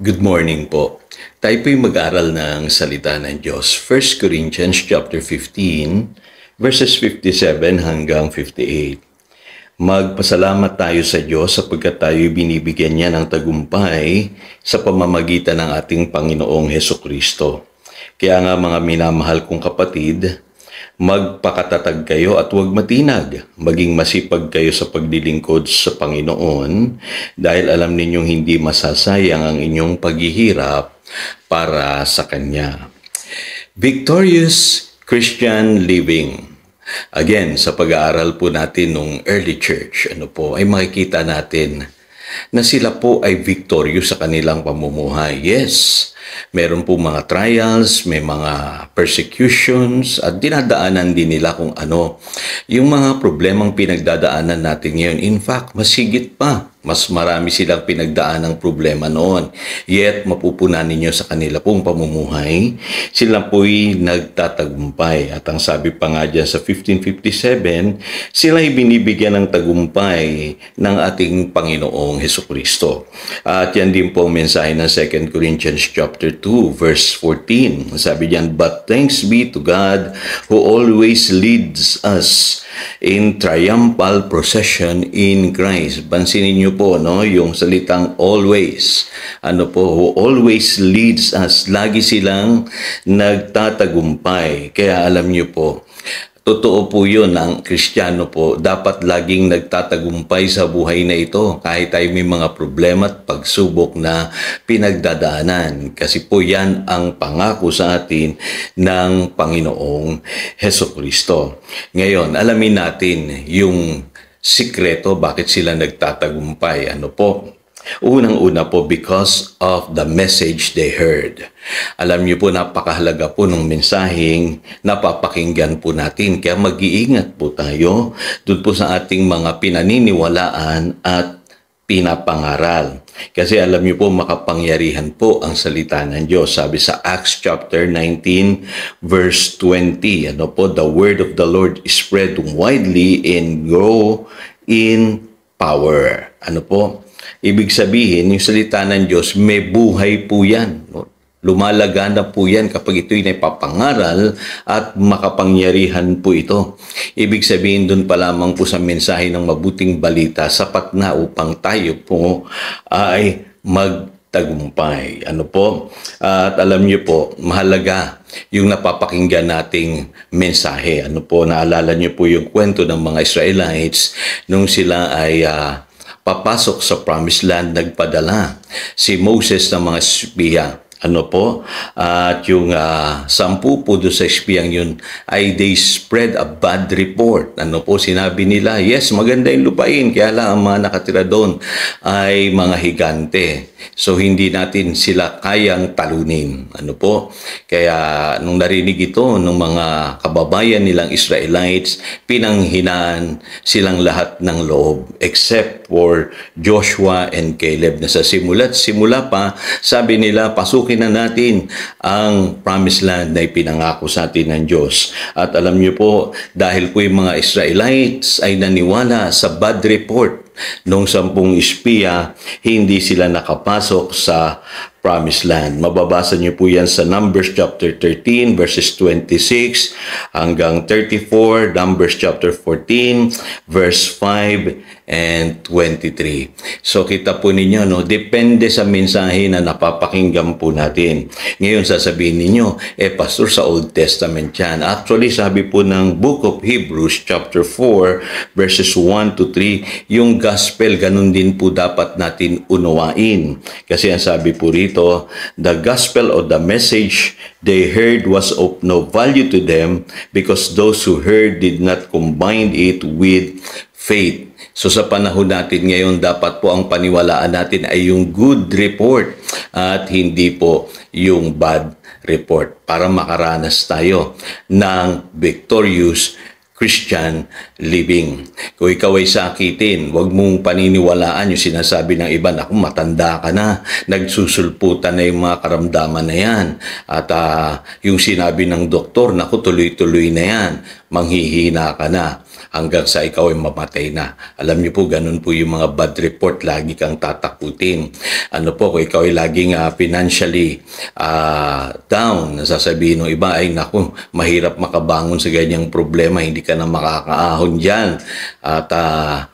Good morning po. Tayo po'y mag-aral ng salita ng Diyos. 1 Corinthians chapter 15, verses 57 hanggang 58. Magpasalamat tayo sa Diyos sapagkat tayo binibigyan niya ng tagumpay sa pamamagitan ng ating Panginoong Hesukristo. Kaya nga mga minamahal kong kapatid, magpakatatag kayo at huwag matinag. Maging masipag kayo sa paglilingkod sa Panginoon dahil alam ninyong hindi masasayang ang inyong paghihirap para sa Kanya. Victorious Christian Living. Again, sa pag-aaral po natin nung early church, ay makikita natin na sila po ay victorious sa kanilang pamumuhay. Yes, meron po mga trials, may mga persecutions, at dinadaanan din nila kung ano yung mga problemang pinagdadaanan natin ngayon. In fact, mas higit pa. Mas marami silang pinagdaan ng problema noon. Yet, mapupunan ninyo sa kanila pong pamumuhay, sila po'y nagtatagumpay. At ang sabi pa nga dyan sa 1557, sila'y binibigyan ng tagumpay ng ating Panginoong Hesukristo. At yan din po ang mensahe ng 2 Corinthians chapter 2, verse 14. Sabi diyan, "But thanks be to God who always leads us in triumphal procession in Christ." Pansinin niyo po, yung salitang always. Who always leads us. Lagi silang nagtatagumpay. Kaya alam niyo po, totoo po yun, ang Kristiyano po, dapat laging nagtatagumpay sa buhay na ito. Kahit tayo may mga problema at pagsubok na pinagdadaanan. Kasi po yan ang pangako sa atin ng Panginoong Hesukristo. Ngayon, alamin natin yung sikreto bakit sila nagtatagumpay. Unang-una po, because of the message they heard. Alam niyo po, napakahalaga po ng mensaheng napapakinggan po natin. Kaya mag-iingat po tayo doon po sa ating mga pinaniniwalaan at pinapangaral. Kasi alam niyo po, makapangyarihan po ang salita ng Diyos. Sabi sa Acts chapter 19, verse 20, the word of the Lord is spread widely and grow in power. Ibig sabihin, yung salita ng Diyos, may buhay po yan. Lumalagana po yan kapag ito'y naipapangaral at makapangyarihan po ito. Ibig sabihin doon pa lamang po sa mensahe ng mabuting balita, sapat na upang tayo po ay magtagumpay. At alam niyo po, mahalaga yung napapakinggan nating mensahe. Naalala niyo po yung kwento ng mga Israelites nung sila ay papasok sa Promised Land, nagpadala si Moses ng mga espiya. At yung 10 po doon sa espiyang yun ay they spread a bad report. Sinabi nila, yes, maganda yung lupain, kaya lang ang mga nakatira doon ay mga higante. So, hindi natin sila kayang talunin. Kaya, nung narinig ito ng mga kababayan nilang Israelites, pinanghinaan silang lahat ng loob, except for Joshua and Caleb, na sa simula pa, sabi nila, pasukin na natin ang Promised Land na ipinangako sa atin ng Diyos. At alam niyo po, dahil po yung mga Israelites ay naniwala sa bad report nung 10 espiya, hindi sila nakapasok sa Promised Land. Mababasa niyo po yan sa Numbers chapter 13 verses 26 hanggang 34, Numbers chapter 14 verse 5 and 23. So kita po ninyo, depende sa mensahe na napapakinggan po natin. Ngayon sasabihin ninyo, pastor, sa Old Testament yan. Actually, sabi po ng Book of Hebrews chapter 4 verses 1 to 3, yung gospel, ganun din po dapat natin unawain. Kasi ang sabi po rito, the gospel or the message they heard was of no value to them because those who heard did not combine it with faith. So sa panahon natin ngayon, dapat po ang paniwalaan natin ay yung good report at hindi po yung bad report para makaranas tayo ng victorious Christian living. Kung ikaw ay sakitin, huwag mong paniniwalaan yung sinasabi ng iba, naku, matanda ka na, nagsusulputan na yung mga karamdaman na yan. At yung sinabi ng doktor, naku, tuloy-tuloy na yan, manghihina ka na. hanggang sa ikaw ay mamatay na. Alam niyo po, ganun po yung mga bad report, lagi kang tatakutin. Ano po, kung ikaw ay laging financially down, sasabihin ng iba ay naku, mahirap makabangon sa ganyang problema, hindi ka na makakaahon dyan at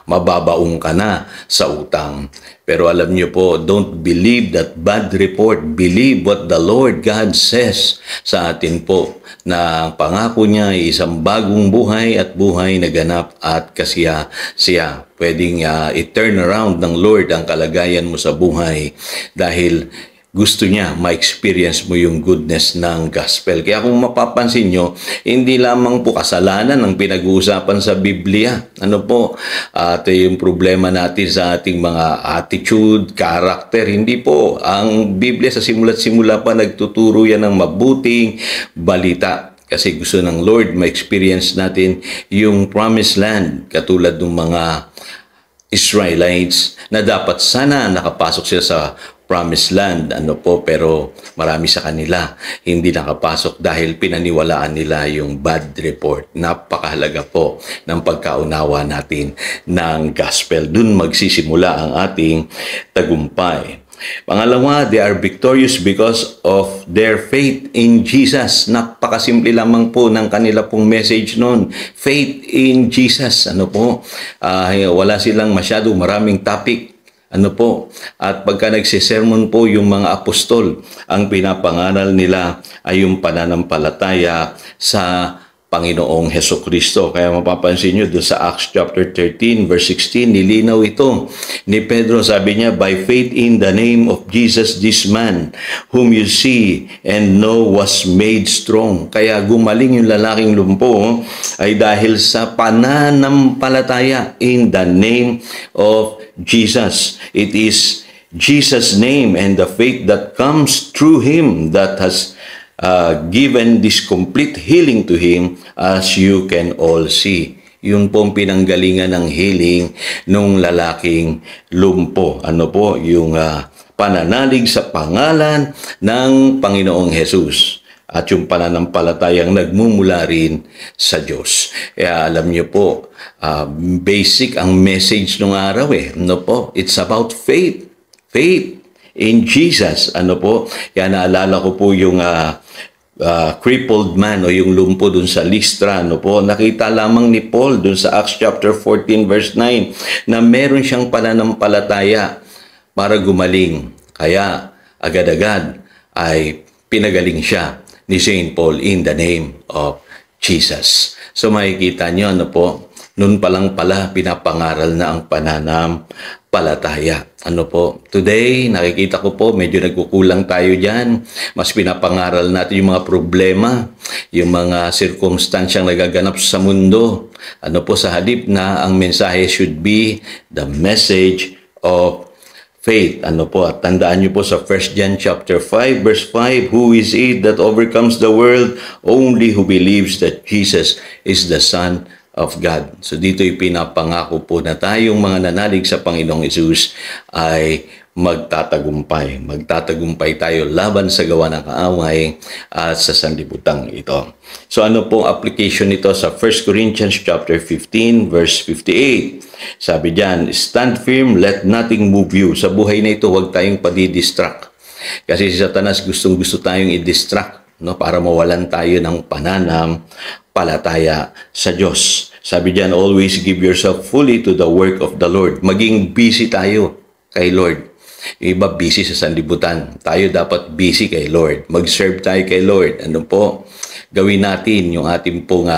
mababaong ka na sa utang. Pero alam niyo po, don't believe that bad report. Believe what the Lord God says sa atin po, na pangako niya ay isang bagong buhay at buhay na ganap at kasiya-siya. Pwedeng i-turn around ng Lord ang kalagayan mo sa buhay dahil gusto niya ma-experience mo yung goodness ng gospel. Kaya kung mapapansin nyo, hindi lamang po kasalanan ang pinag-uusapan sa Biblia. Ano po? At yung problema natin sa ating mga attitude, character, hindi po. Ang Biblia sa simula't simula pa nagtuturo yan ng mabuting balita. Kasi gusto ng Lord ma-experience natin yung promised land katulad ng mga Israelites na dapat sana nakapasok sila sa promised land, pero marami sa kanila hindi nakapasok dahil pinaniwalaan nila yung bad report. Napakahalaga po ng pagkaunawa natin ng gospel. Dun magsisimula ang ating tagumpay. Pangalawa, they are victorious because of their faith in Jesus. Napakasimple lamang po ng kanila pong message noon. Faith in Jesus. Wala silang maraming topic. At pagka nagsisermon po yung mga apostol, ang pinapangaral nila ay yung pananampalataya sa Panginoong Hesukristo. Kaya mapapansin nyo doon sa Acts chapter 13 verse 16, nilinaw ito ni Pedro. Sabi niya, by faith in the name of Jesus, this man whom you see and know was made strong. Kaya gumaling yung lalaking lumpo ay dahil sa pananampalataya in the name of Jesus. It is Jesus' name and the faith that comes through Him that has given this complete healing to him, as you can all see. Yun pong pinanggalingan ng healing nung lalaking lumpo. Yung pananalig sa pangalan ng Panginoong Jesus. At yung pananampalatayang nagmumula rin sa Diyos. Kaya alam niyo po, basic ang message nung araw It's about faith. Faith in Jesus. Kaya naalala ko po yung crippled man o yung lumpo dun sa Listra. Nakita lamang ni Paul dun sa Acts chapter 14 verse 9 na meron siyang pananampalataya para gumaling. Kaya agad-agad ay pinagaling siya ni St. Paul in the name of Jesus. So makikita nyo, noon pa lang pala pinapangaral na ang pananampalataya. Today, nakikita ko po, medyo nagkukulang tayo dyan. Mas pinapangaral natin yung mga problema, yung mga circumstansyang nagaganap sa mundo. Sa halip na ang mensahe should be the message of faith. At tandaan niyo po sa 1 John chapter 5 verse 5, who is it that overcomes the world? Only who believes that Jesus is the Son of God. So dito'y pinapangako po na tayong mga nanalig sa Panginoong Hesus ay magtatagumpay. Magtatagumpay tayo laban sa gawa ng kaaway at sa sanlibutan ito. So pong application nito sa 1 Corinthians chapter 15 verse 58. Sabi diyan, stand firm, let nothing move you. Sa buhay na ito, huwag tayong padidistract. Kasi si Satanas gustong-gusto tayong i-distract, para mawalan tayo ng pananampalataya sa Diyos. Sabi diyan, always give yourself fully to the work of the Lord. Maging busy tayo kay Lord. Yung iba busy sa sanlibutan. Tayo dapat busy kay Lord. Mag-serve tayo kay Lord. Gawin natin yung ating pong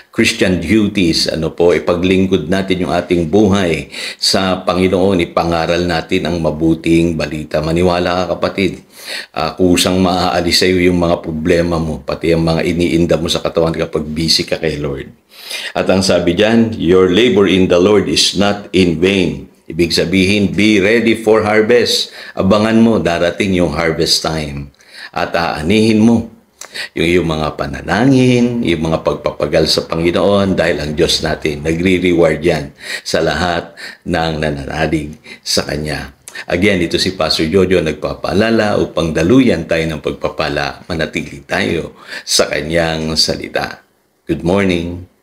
Christian duties. Ipaglingkod natin yung ating buhay sa Panginoon. Ipangaral natin ang mabuting balita. Maniwala ka, kapatid. Kusang maaalis sa iyo yung mga problema mo, pati ang mga iniinda mo sa katawan kapag busy ka kay Lord. At ang sabi diyan, your labor in the Lord is not in vain. Ibig sabihin, be ready for harvest. Abangan mo, darating yung harvest time. At aanihin mo yung mga pananangin, yung mga pagpapagal sa Panginoon, dahil ang Diyos natin nagre-reward yan sa lahat ng nananalig sa Kanya. Again, ito si Pastor Jojo nagpapaalala upang daluyan tayo ng pagpapala, manatili tayo sa Kanyang salita. Good morning.